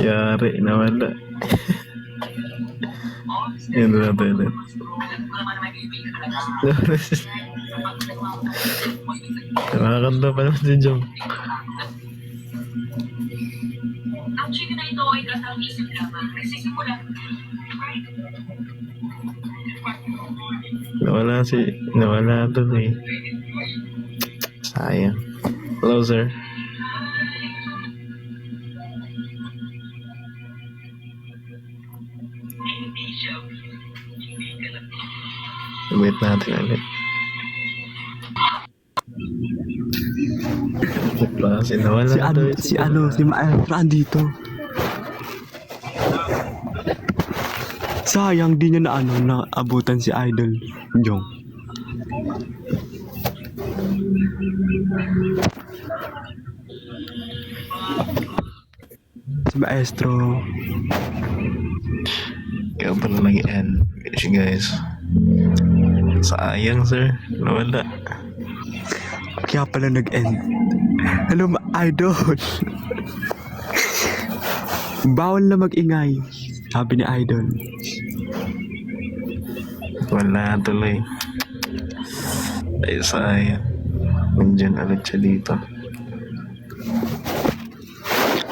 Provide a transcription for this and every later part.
Yari, nawala. Yan natin ulit. Nakakanta pa naman si Jom. Actually, na ito ay katang isip lamang. Nagsisimula. Nawala doon eh. Sayang. Hello, sir. Wait natin ulit. Kasi nawala Si Maestro andito. Sayang di niya na abutan si Idol Jong. Si Maestro. Kaya pala nag-end. Guys. Sayang, sir. Nawala. Kaya pala nag-end. Hello, Idol. Bawal na mag-ingay. Sabi ni Idol. Wala tuloy. Ay, sayang. Nandiyan ulit siya dito.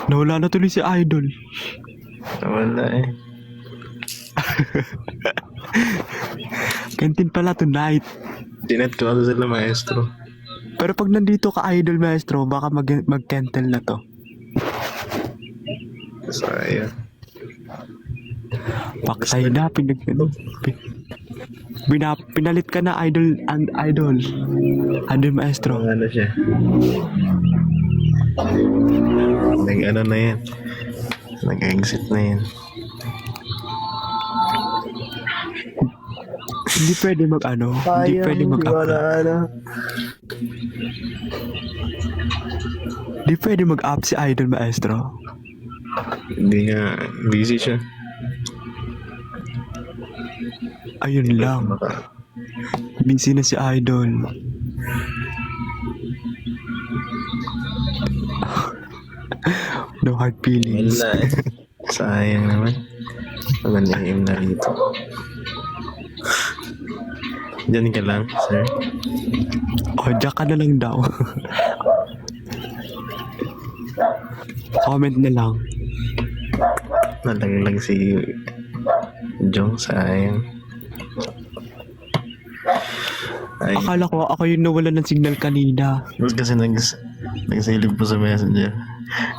Nawala na tuloy si Idol. Nawala eh. Kantin pala tonight. Dinet ko sila, maestro. Pero pag nandito ka, Idol Maestro, baka mag-cancel na to. Sayang. Paktay na, pinalit ka na, Idol Maestro. Ano siya? Nag-ano na yan. Nag-exit na yan. Hindi pwede hindi pwede mag-up. Hindi pwede mag-up si Idol Maestro. Hindi nga, busy siya. Ayun lang. Busy na si Idol. No hard feelings. Wala eh. Sayang naman. Magalihim na rito. Diyan ka lang, sir. O, diyan ka na lang daw. Comment na lang. Nalaglag si Jong, sayang. Ay, Akala ko ako yung nawalan ng signal kanina. kasi nagsilip po sa messenger.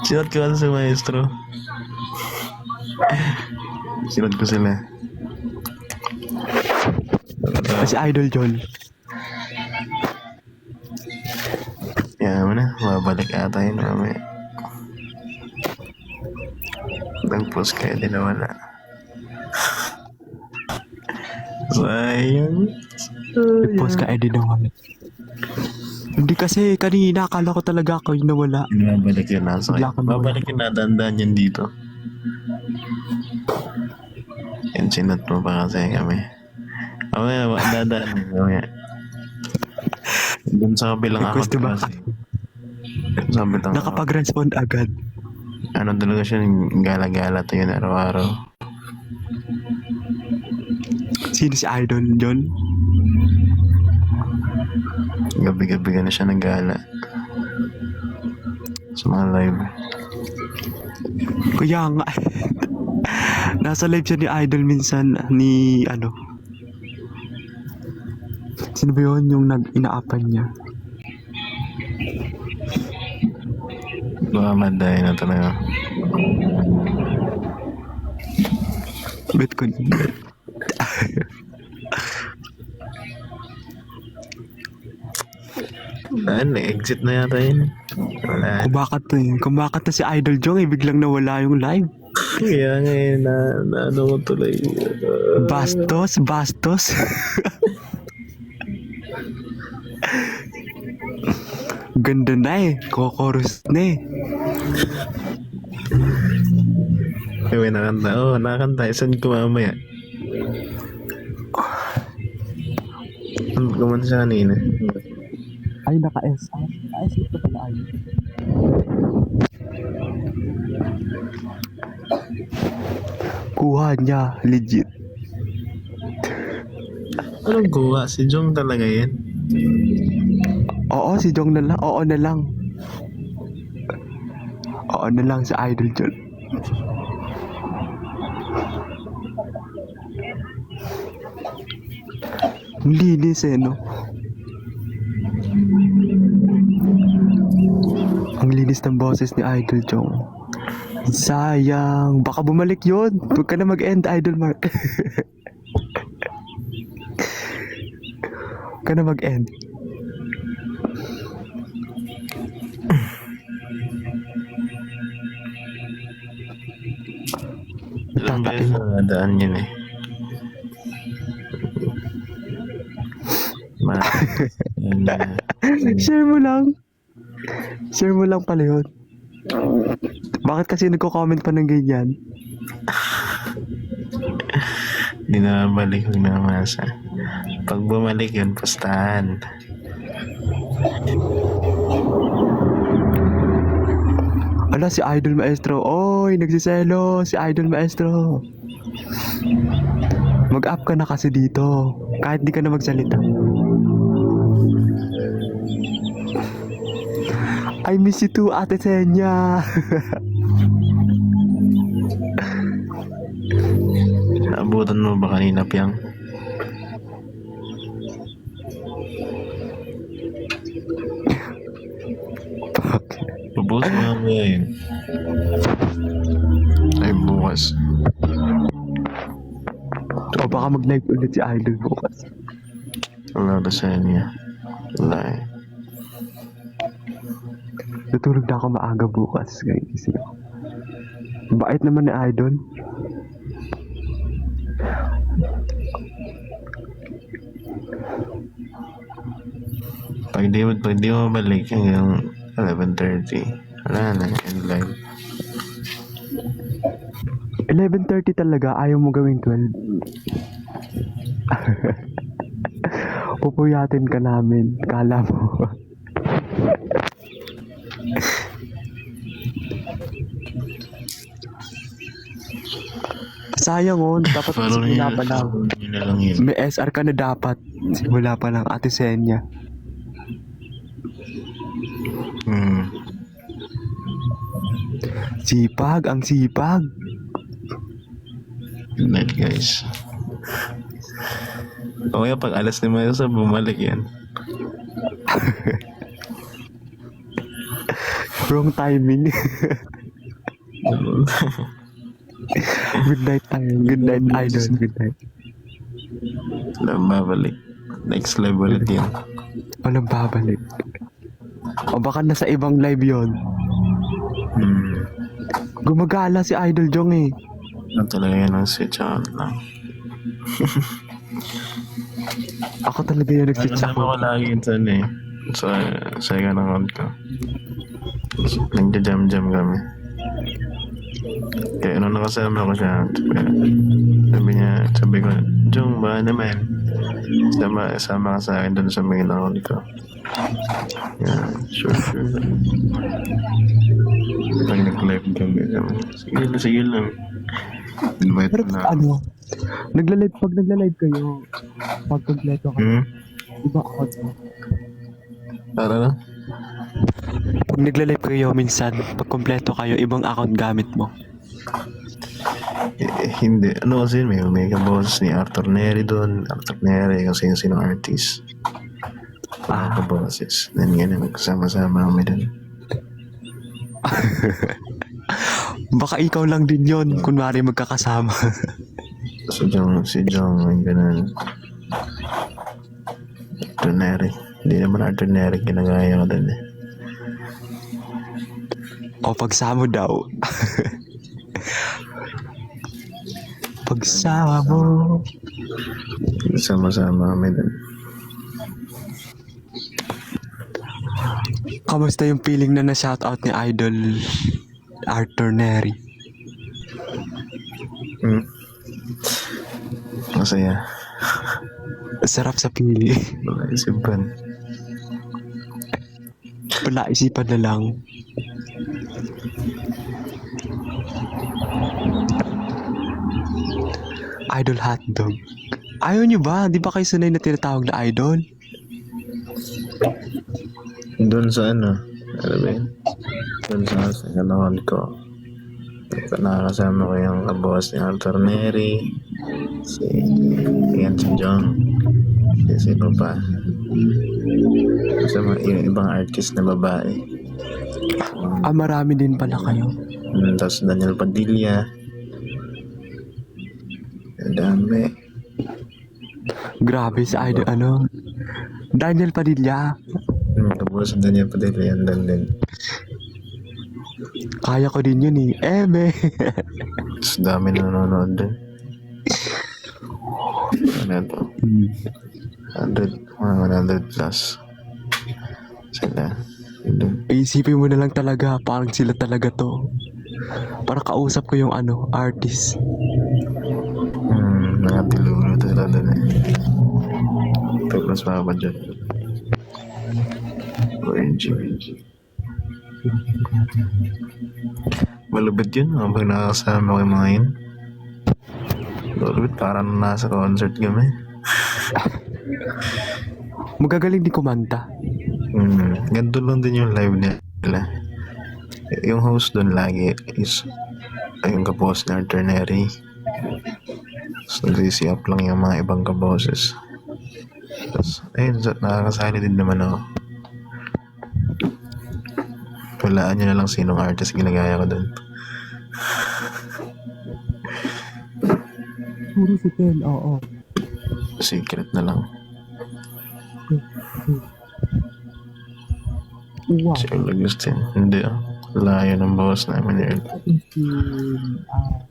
Sinot ko sa maestro. Sinot ko sila. Si Idol John. Yan mo na, mabalik ata yun mamaya. Nag-post kayo, di na wala. Sayang. I-post ka, edit na kami. Hindi kasi kanina akala ko talaga ako yung nawala. Mabalik yun nasa kayo. Wala ka na Mabalik yun, nadandaan yan dito. Yan, sinot mo pa kasi kami. Mamaya, dadaan yun. Mamaya. Doon sa kabilang Request to account back. kasi. Sa kabilang account. Nakapag-respond agad. Ano talaga siya, yung gala-gala to yun araw-araw. Sino si Idol John? Gabi-gabi ka na siya nag-gala. Sa mga live. Kaya nga. Nasa live siya ni Idol minsan ni ano. Sino ba yun yung inaapan niya? Baka madahin na talaga. Bet ko. Exit na yata yun. Wala. Kumakat na si Idol Jong biglang nawala yung live. Kaya nga eh, na ano ko tuloy. Bastos. Ganda na eh. Kokorus na eh. May nakanta. Nakanta. Saan ko mamaya? Kumanta siya kanina. Ay, naka-S. Naka-S ito pala ay. Kuha niya, legit. Anong kuha? Si Jong talaga yan. Oo, si Jong na lang. Oo na lang. Oo na lang sa idol dyan. Ang linis eh, no? Ang linis ng boses ni Idol Jong. Sayang. Baka bumalik yun. Huwag ka na mag-end, Idol Mark. Huwag ka na mag-end. Ilang beses na nadaan yun eh. Yun, Share mo lang. Share mo lang pala yun. Bakit kasi nagko-comment pa ng ganyan? Hindi na balik, huwag na masa. Pag bumalik yun, pustahan. Ala, si Idol Maestro. Oy, nagsiselo. Si Idol Maestro. Mag-up ka na kasi dito. Kahit di ka na magsalita. I miss you too, Ate Senya. Naabutan mo ba kanina, Piang? Bubukas mo nga yun. Ay, bukas. O baka mag-live ulit si Idol bukas. Wala na sa niya. Wala eh. Natulog na ako maaga bukas. Kasi bait naman ni Idol. Pag di mo balik hanggang 11:30, wala na, end live. 11:30 talaga, ayaw mo gawing 12. Pupuyatin ka namin, kala mo. Sayang oh, dapat Follow simula niya, pa lang. follow niya na lang yun. May SR ka na dapat. Simula pa lang, Ate Senya. Sipag, ang sipag. Good night, guys. O kaya pag alas 5 sa bumalik yan. Wrong timing. Good night tayo. Good night, Idol. Good night. Wala babalik. Next live ulit yan. Walang babalik. O baka nasa ibang live yon. Gumagala si Idol Jong eh. Ano talaga yan ang switch out lang. Ako talaga yung nag-switch Kasama ko ako. lagi yun sa ano eh. Sa second account ko. Nagja-jam-jam kami. Kaya nung nakasama ko siya, sabi ko, Jong, ba naman? Sama ka sa akin doon sa main account ko. Yeah, sure. Pag nag-live kami, sige lang. Invite Pero na. ano, pag nagla-live kayo, pag kompleto kayo, iba ako. Para lang? Pag nagla-live kayo minsan, pag kompleto kayo, ibang account gamit mo. Hindi. Ano kasi yun, may kaboses ni Arthur Neri doon. Arthur Neri, kasi yung sino artist. Kaboses. Then ganun, magkasama-sama kami doon. Baka ikaw lang din yon, kunwari magkakasama. Si Jong, yung ganun. Arthur Neri. Hindi naman Arthur Neri, ginagaya ko doon eh. O pagsama daw. Pagsama mo. Sama-sama kami doon. Kamusta yung feeling na na-shoutout ni Idol Arthur Neri? Masaya. Sarap sa pili. Wala isipan. Wala isipan na lang. Idol hotdog. Ayaw nyo ba? Di ba kayo sanay na tinatawag na idol? Doon sa ano ba yun? Doon sa ganoon ko. Nakakasama ko yung kaboss ni Arthur Neri, si John, si sino pa. Sa yung ibang artist na babae. Marami din pala kayo. Tapos Daniel Padilla. Ang dami. Grabe sa idol, Daniel Padilla. Tapos Daniel Padilla yan din. Kaya ko din yun Eme. Tapos dami na nanonood din. Ano to? 100 plus. Sila. Isipin mo na lang talaga, parang sila talaga to. Para kausap ko yung artist. Mga tilulo sila din Pero mas mababa dyan. OMG. Malupit yun habang nakakasama ko yung mga yun. Malupit, parang nasa concert kami. Magagaling din kumanta. Ganito lang din yung live nila. Yung host doon lagi is yung kabos ni Arthur Neri. So nagsisi-up lang yung mga ibang kaboses. Tapos ayun, nakakasali din naman ako. Walaan nyo na lang sinong artist ginagaya ko doon. Puro si Ken, oo. Secret na lang. Wow. Si Earl Agustin. Hindi layo ng boss namin yun.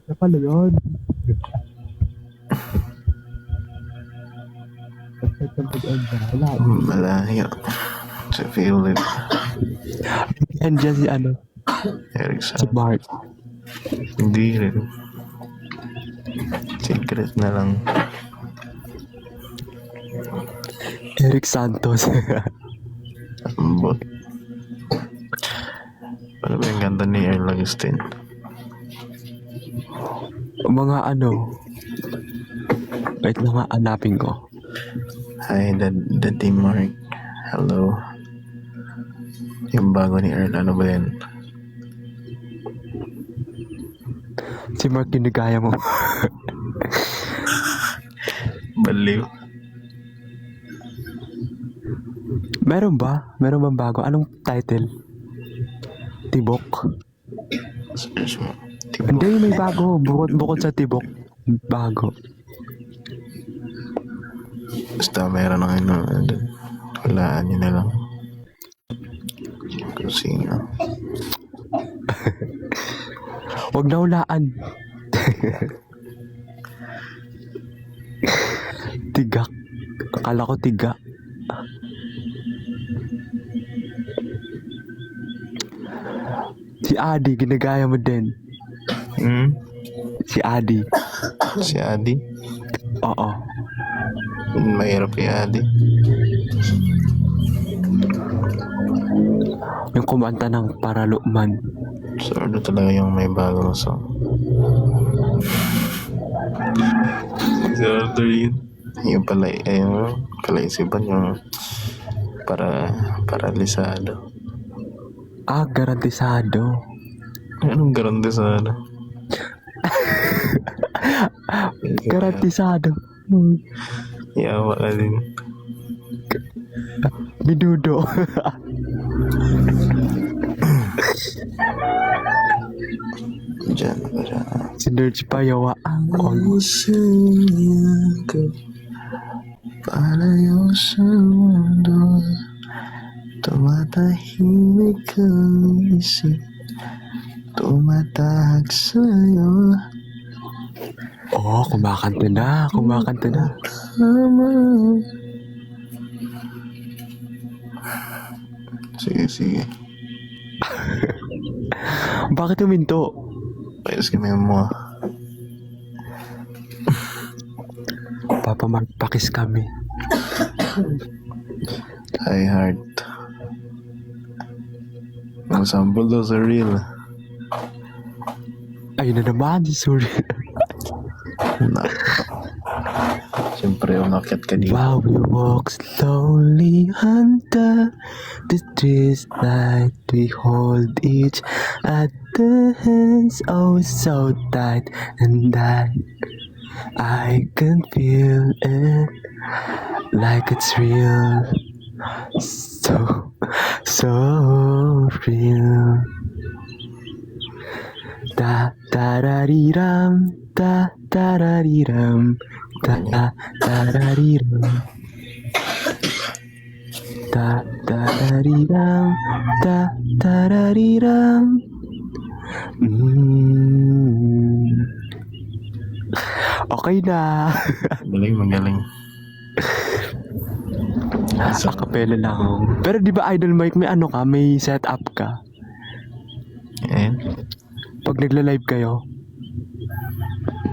Napala yun. Malayo. Si Philip. Andiyan si Eric si Bart. Hindi rin. Secret na lang. Eric Santos. Ambot. Ano ba yung ganda ni Earl Agustin? Mga wait na nga, hanapin ko. Hi, Daddy Mark. Hello. Yung bago ni Earl, ano ba yan? Si Mark ginagaya mo. Baliw. Meron ba? Meron bang bago? Anong title? Tibok? Search mo. Hindi, may bago. Bukod sa Tibok. Bago. Basta meron ng walaan nyo na lang. Kung sino. Huwag na hulaan. Tigak. Akala ko tiga. Si Adi, ginagaya mo din. Si Adi. Si Adi? Oo. Mahirap kay Adi. Yung kumanta ng Paraluman. So, ano talaga yung may bagong song? Si Arthur yun. Yung pala, yung kalaisipan yung paralisado. Garantisado. Anong garantisado? Garantisado. Yawa ka din. Minudo. Diyan ako dyan. Si Nerge pa yawa. Palayo sa mundo, tumatahimik ang isip, tumatahak sa'yo. Kumakanta na. Kumakanta na. Sige. Bakit huminto? Payos kami mo. Papa Mark, pakis kami. Hi, heart. Ang sample daw sa real. Ayun na naman, sorry. Na. Siyempre, umakyat ka dito. While we walk slowly under the trees night, we hold each other hands oh so tight, and I can feel it like it's real, so real. Da da da dee ram, da da da dee ram, da da da dee ram, da da da dee ram, da da da dee ram. Okay na. Magaling. Acapella lang ako. Pero di ba Idol Mike, may ano ka, may setup ka? Eh, Pag nagla-live kayo?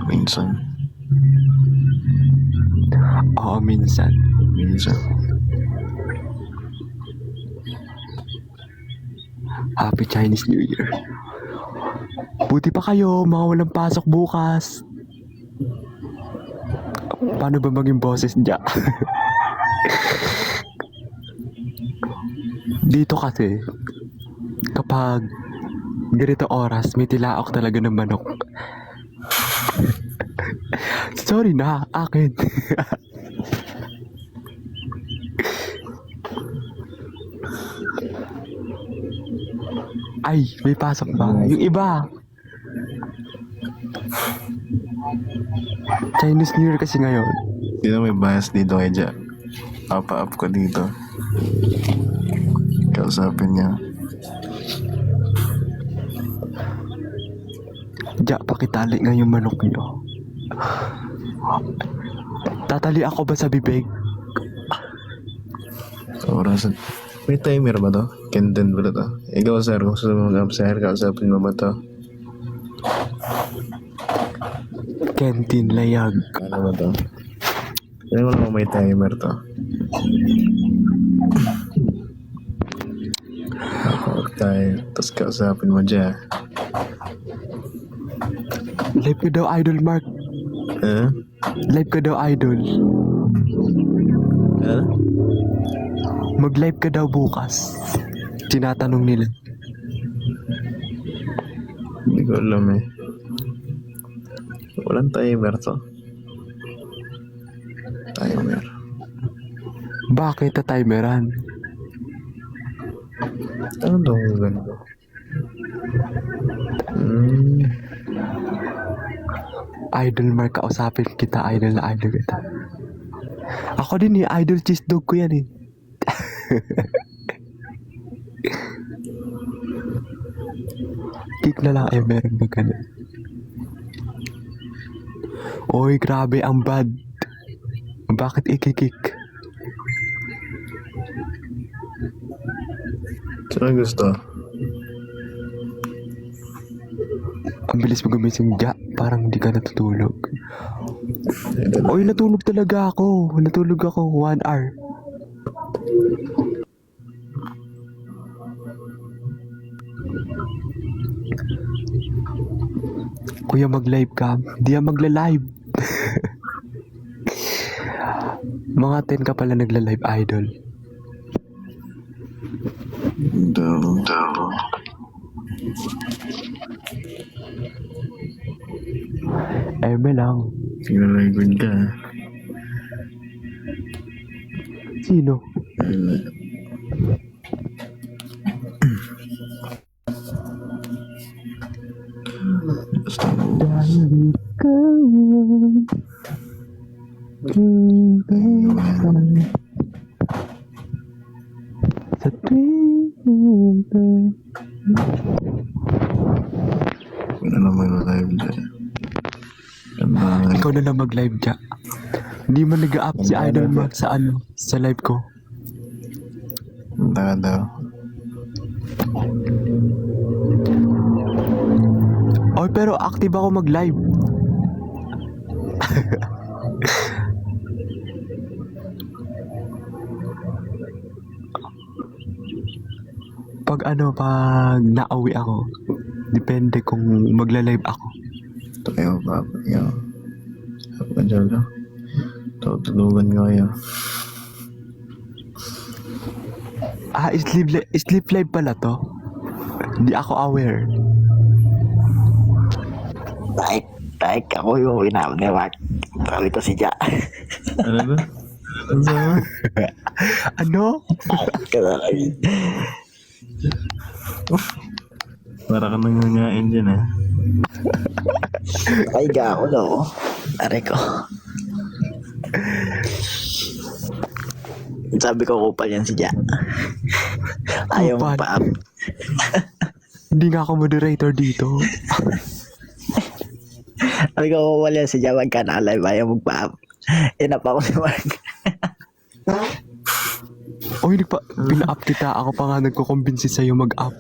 minsan. Oo, minsan. Happy Chinese New Year. Buti pa kayo, mga walang pasok bukas. Paano ba maging boses dyan? Dito kasi, kapag ganito oras, may tilaok talaga ng manok. Sorry na, akin. Ay, may pasok pa. Yung iba. Chinese New Year kasi ngayon. Hindi na may bias dito kay Ja. Papa-up ko dito. Kausapin niya. Ja, pakitali nga yung manok nyo. Tatali ako ba sa bibig? Orasan. May timer ba to? Kenden ba to? Ikaw, sir, kung gusto mo mag-up, sir, kausapin mo ba to? Kentin Layag. Ano ba to? Ano mo lang may timer to? Kapag tayo, tapos kausapin mo dyan. Live ka daw, Idol Mark. Eh? Live ka daw, Idol. Eh? Mag-live ka daw bukas. Tinatanong nila. Hindi ko alam eh. Walang timer to. Timer. Bakit ta-timeran? Ano daw ang ganda? Idol Mark, kausapin kita. Idol na idol kita. Ako din eh. Idol cheese dog ko yan eh. Kick na lang ay meron ba ganun? Oy, grabe ang bad. Bakit ikikik? Sino gusto? Ang bilis mo gumising, Ja. Parang hindi ka natutulog. Oy, natulog talaga ako. Natulog ako 1 hour. Kuya, mag-live ka. Hindi yan magla-live. Mga 10 ka pala nagla-live, Idol. Daw. Eme lang. Naglalagod ka. Sino? Wala. Basta Dahil ikaw sa tuwing wala naman live dyan. Ganda. ikaw na lang mag-live dyan. Hindi man nag-up si Idol Mark sa sa live ko. Ganda daw. Oy, pero active ako mag-live. Pag nauwi ako, depende kung magla-live ako. Ito kayo, Papa. Ikaw. Sabi ka dyan, no? Tutulungan ko kayo. Sleep live pala to. Hindi ako aware. Taik, ako yung inawag ni Mark. Sabi ko si Ja. Ano ba? Ano ba? Ano? Para ka nangangain dyan eh. Ay, ga ako no. Aray ko. Sabi ko kupal yan si Ja. Ayaw mo Kupal? pa up. Hindi nga ako moderator dito. Sabi ko kupal yan si Ja. Wag ka na alive. Ayaw mo pa up. Inap ako si Mark. Oy, pina-up kita. Ako pa nga nagkukumbinsi sa'yo mag-up.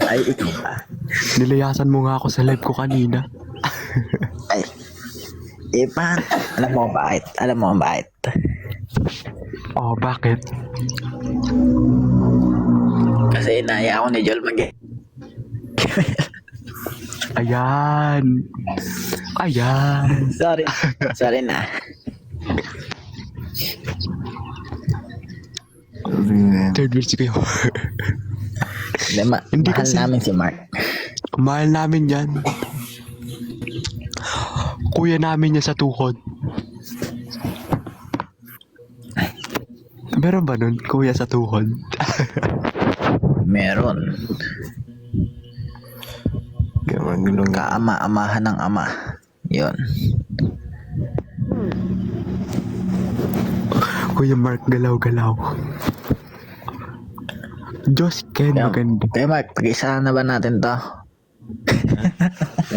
Ay, ikaw pa. Nilayasan mo nga ako sa live ko kanina. Ay. Ipan. Alam mo kung bakit? Oh, bakit? Kasi inaya ako ni Joel mag Ayan. Sorry na. Third wheel si kayo. Hindi Mahal kasi- namin si Mark. Mahal namin yan. Kuya namin niya sa tuhod. Meron ba nun? Kuya sa tuhod? Meron. Kaya magulong ka. Kaama-amahan ng ama. Yun. Kuya Mark, galaw-galaw. Diyos Ken, maganda. Kaya Mark, pag-isahan na ba natin to?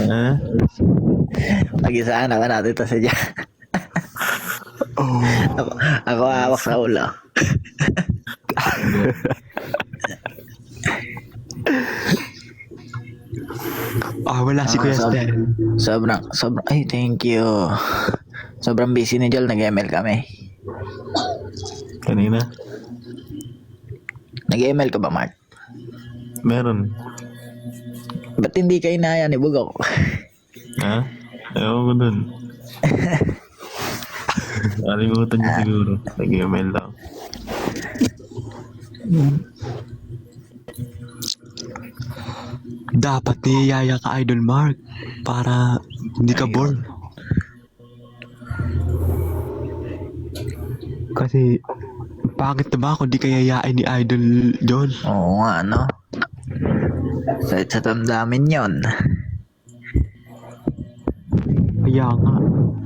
Ha? Pag-isahan na ba natin to sa dyan? Oh, Ako hawak sa ulo. wala si Kuya sob- Stel. Sobrang, ay, thank you. Sobrang busy ni Joel, nag-ML kami. Kanina? Nag-ML ka ba, Mark? Meron. Ba't hindi ka inaya ni Bugok? Ha? Ewan ko dun. Kalimutan niya siguro. Nag-email lang. Dapat niyayaya ka, Idol Mark, para hindi ka bored. Kasi, pangit na ba kung di ka yayain ni Idol John? Oo nga, no? Sa damdamin yon. Kaya nga.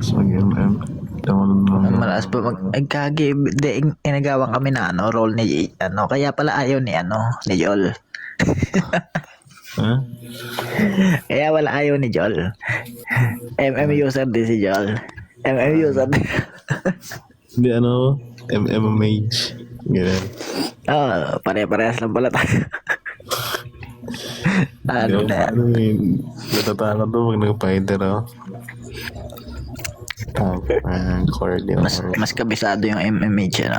So, mag-MM. Malas pa ay kagi, inagawan kami na role ni kaya pala ayaw ni ni Joel. Ha? Kaya wala ayaw ni Joel. MM user din si Joel. MM user din. Hindi, MMH. Ganyan. Pare-parehas lang pala tayo. Ano na? Natatalo to pag nag-fighter, Cordio. Mas kabisado yung MMH,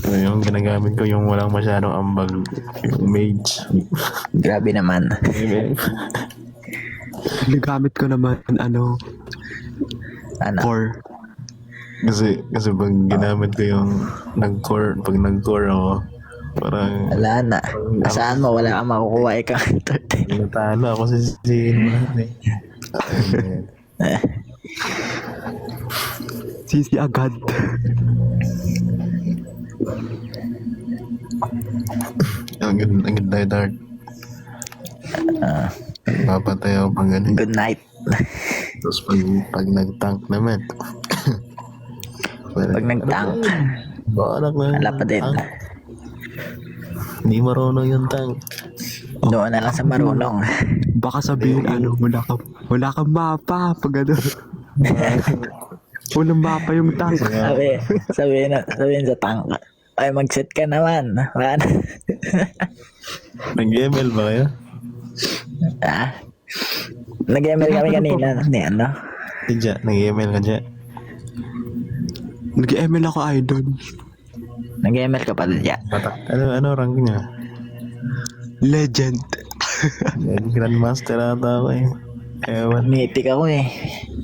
Yung ginagamit ko yung walang masyadong ambag. Yung mage. Grabe naman. Nagamit ko naman, core. Kasi pag ginamit ko yung pag nag-core ako, parang Wala na. Saan mo? Wala kang makukuha ikaw. natalo ako sa scene. Sisi agad. Ang ganda dark. Papatay ako pag ganun. Good night. Tapos pag nag-tank naman. Pag nag-tank, Barak na. wala pa din. Hindi marunong yung tank. Doon na lang sa marunong. Baka sabihin, wala kang mapa. Pag walang mapa yung tank. Sabihin sa tank, ay mag-set ka naman. Wala na. Nag-ML ba kayo? Nag-ML kami kanina ni Dja, nag-ML ka dyan. Nag-ML ako, Idol. Nag-ML ka pa dyan. Patak. Ano rank niya? Legend. Grandmaster ata ako eh. Ewan. Mythic ako eh.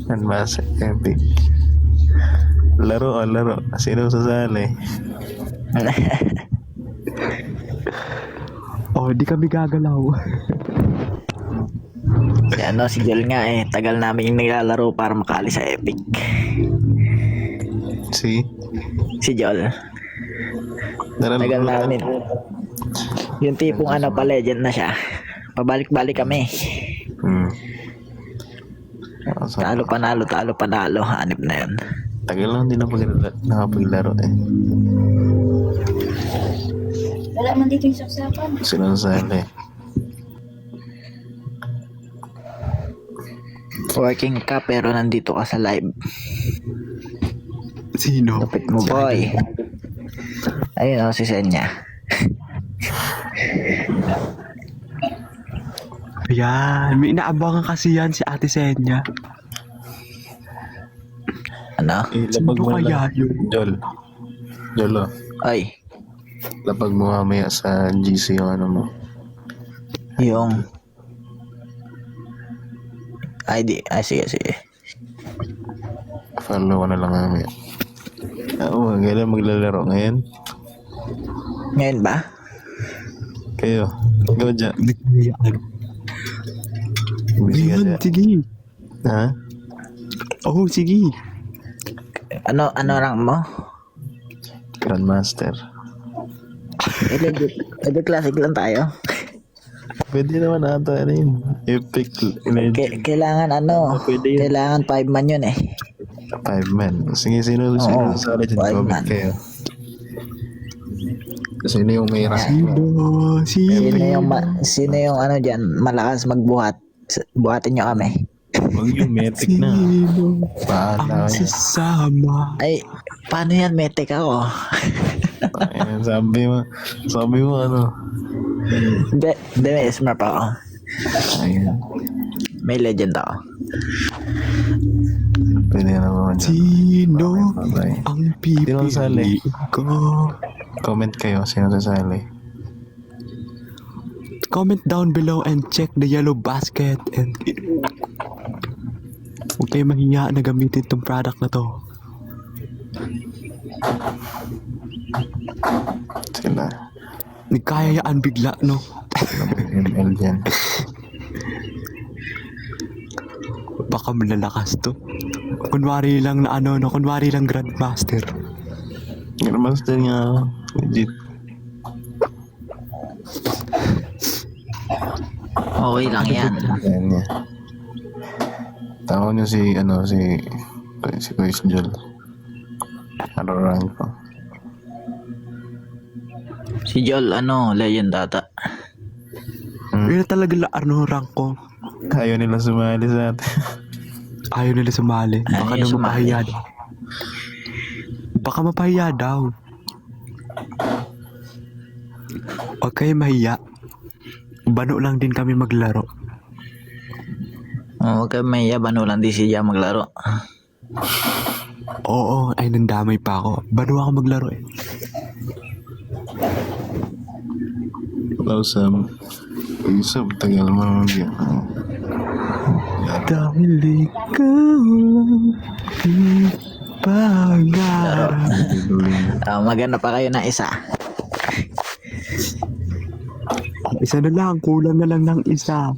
Grandmaster Epic. Laro. Sino sasali? Oh, di kami gagalaw. Si Jol nga eh. Tagal namin yung naglalaro para makali sa Epic. Si Jol. Tagal namin. Yung tipong pa legend na siya. Pabalik-balik kami. Talo panalo. Hanip na yun. Tagal lang din nakapaglaro eh. Wala man dito yung saksakan. Sino sasali? Working ka pero nandito ka sa live. Sino? Lupit mo boy. Ayun si Senya. Ayan, may inaabangan kasi yan si Ate Senya. Ano? Sino kaya yun? Jol, Ay, lapag mo mamaya sa GC yung ano mo. yung sige. Follow ko na lang mamaya. Oo, kailan maglalaro ngayon? Ngayon ba? Kayo, ikaw dyan. Nagkayaan. Busy ka Ayan, dyan. sige. Ha? Oh, sige. Ano rank mo? Grandmaster. Edi classic lang tayo. Pwede naman ata rin. Epic Legend. Kailangan Pwede yun. kailangan 5 man yun eh. 5 men. Sige, sino sasali dyan? 5 Comment man. kayo. Sino yung may rank? Sino yung diyan malakas magbuhat? Buhatin nyo kami. Huwag yung metric na. Paala Ang kayo. sasama. Ay, paano yan? Metek ako. Ayan, sabi mo ano. Hindi, may smurf ako. Ayan. May legend ako. Pwede na naman dyan. Sino Bye. ang Sino sasali? pipili ko? Comment kayo. Sino sasali? Comment down below and check the yellow basket and huwag kayo mahiya na gamitin tong product na to. Sila. Nagkayayaan bigla, no? ML dyan. Baka malalakas to. Kunwari lang na kunwari lang Grandmaster. Grandmaster nga ako. Legit. Okay lang yan. Ayan niya. Tawag niyo si Quiz Jol. Ano rank ko? Si Jol, legend ata. Yun na talaga rank ko. Ayaw nila sumali sa atin. Ayaw nila sumali. Baka Ayaw na sumali. mapahiya daw. Baka mapahiya daw. Huwag kayo mahiya. Bano lang din kami maglaro. Huwag kayo mahiya, bano lang di siya maglaro. Oo, ay nandamay pa ako. Bano ako maglaro eh. Hello, Sam. Isab, tagal mo naman yan. Dahil ikaw lang ang pangarap. Maganda pa kayo na isa. Isa na lang, kulang na lang ng isa.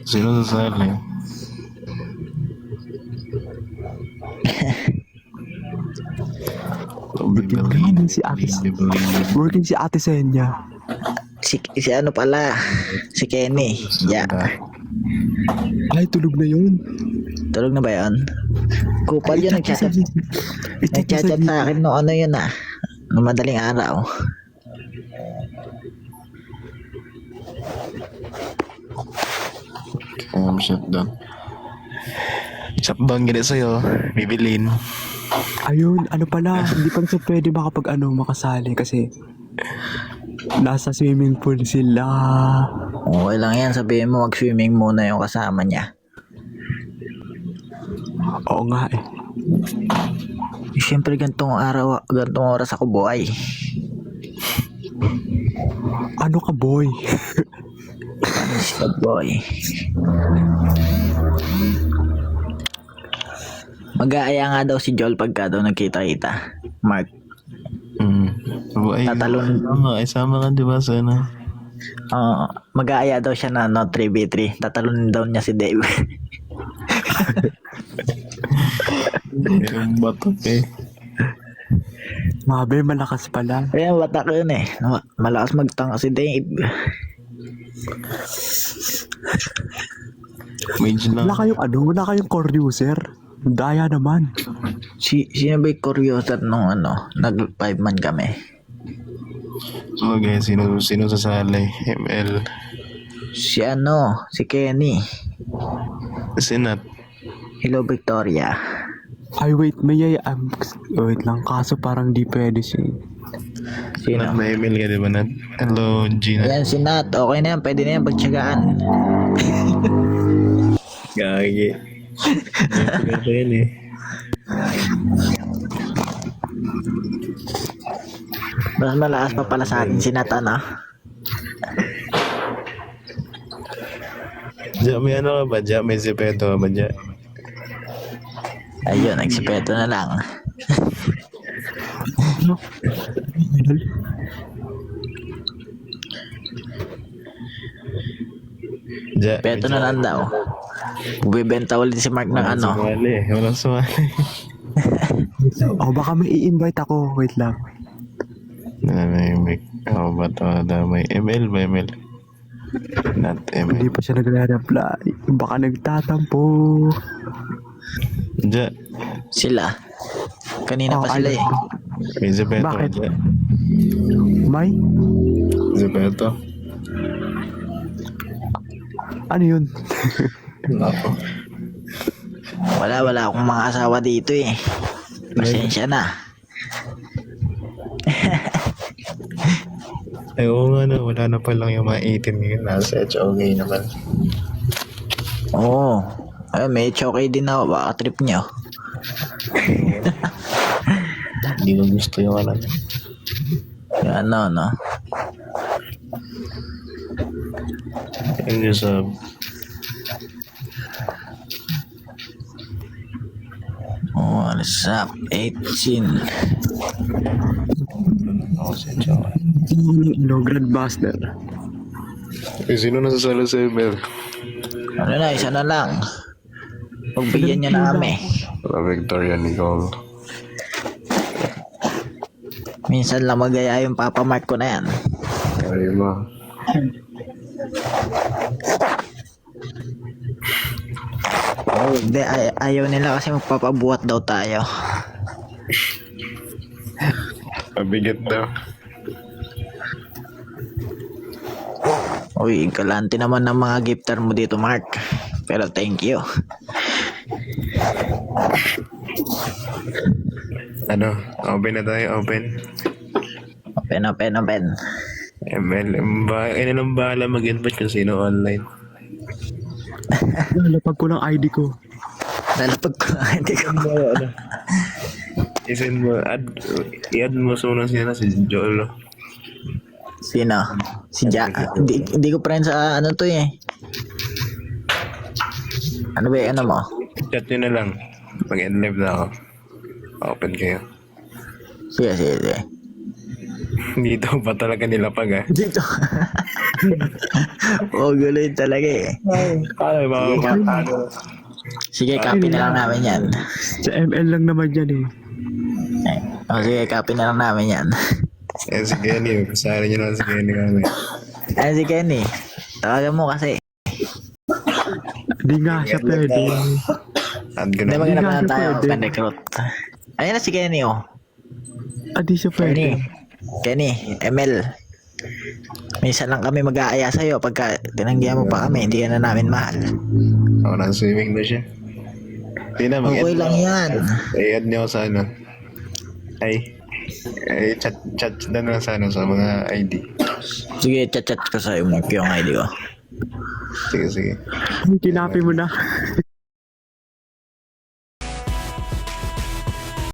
Sino sasali? Working si Ate Senya. Si pala. Si Kenny. Yeah. Ay, tulog na yun. Tulog na ba yun? Kupal yun, nagchat sa akin no yun no madaling araw. Shutdown. Shutdown gina sa'yo. Bibilin. Ayun, pala, hindi pa siya pwede makasali kasi nasa swimming pool sila. Okay lang yan, sabihin mo mag-swimming muna yung kasama niya. Oo nga eh. Siyempre gantong oras ako buhay. Ano ka boy? Spanish bad boy. Mag-aaya nga daw si Joel pagka daw nagkita-kita. Mark. Ay, Tatalon. ay, sama ka diba sa ano? Mag-aaya daw siya na 3v3. Tatalunin daw niya si Dave. Yung batok eh. Mabe, malakas pala. Ayan, batak yun eh. Malakas magtanga si Dave. Mage lang. Wala kayong core user. Daya naman. Sino ba yung curiouser nung nag 5 man kami? So, okay, sino sasali? ML. Si Kenny. Sinat. Hello Victoria. Ay, wait, wait lang, kaso parang di pwede siya. Sino? Nat, may ML ka diba, Nat? Hello, Gina. Ayan si Nat. Okay na yan. Pwede na yan pagtsagaan. Gagi. Ito yan eh. Mas malakas pa pala sa akin si Nat, Ja, may ano ka ba? Ja, may zipeto ka ba, Ja? Ayun, nagsipeto na lang. Ja, Peto na lang daw. Bibenta ulit si Mark ng Sumali. Walang sumali. Baka may i-invite ako. Wait lang. Nanahimik. Ako ba ito? May ML ba ML? Not Hindi ML. pa siya nagre-reply. Baka nagtatampo. Ja, sila. Kanina pa sila eh. may zipeto ka, Bakit? Ja. May? Zipeto. Ano yun? Ako. Wala akong mga asawa dito eh. Pasensya na. Ay, oo nga na. Wala na pa lang yung mga 18 ngayon. Nasa HOK naman. Oo. Ay, may choke din ako. Baka trip nyo. Hindi ko gusto yung ano. Yung no? Yung sa... Oh, what's up? 18. Ako sa HOK. Grandmaster. Sino nasasalo sa ML? Ano na, isa na lang. Pagbigyan nyo na kami. Victoria Nicole. Minsan lang magaya yung Papa Mark ko na yan. Ay mo. Oh, ayaw nila kasi magpapabuhat daw tayo. Pabigat daw. Uy, galante naman ng mga gifter mo dito, Mark. Pero thank you. Ano? Open na tayo, open. Open. ML. Ang bahala mag-invite kung sino online. Lalapag ko lang ID ko. Lalapag ko lang, hindi ko. I-send mo, i-add mo sunod siya na si Joel. Sino? Si hindi ko friend sa ano to eh. Ano ba yung ano mo? Chat nyo na lang. Mag-end live na ako. Open kayo. Sige. Dito pa talaga nilapag ah. Dito. Gulo yun talaga eh. Ay, Sige, copy na lang namin yan. Sa ML lang naman yan eh. Sige, copy na lang namin yan. Eh, si Kenny. Kasali nyo lang si Kenny kami. Ay, si Kenny. Tawagan mo kasi. Di nga siya pwede. Add ko Hindi, na. maghanap na Hindi tayo. pwede. Open recruit. Ayun na si Kenny oh. Di siya pwede. Kenny, ML. Minsan lang kami mag-aaya sa'yo pagka tinanggihan mo pa kami, hindi ka na namin mahal. Ako na swimming na siya. Hindi na, mag-end. Okay lang yan. I-add niyo ako sa ano. Chat na lang sa ano, sa mga ID. Sige, chat ko sa'yo, Mark, yung ID ko. Sige. Kinapi mo na.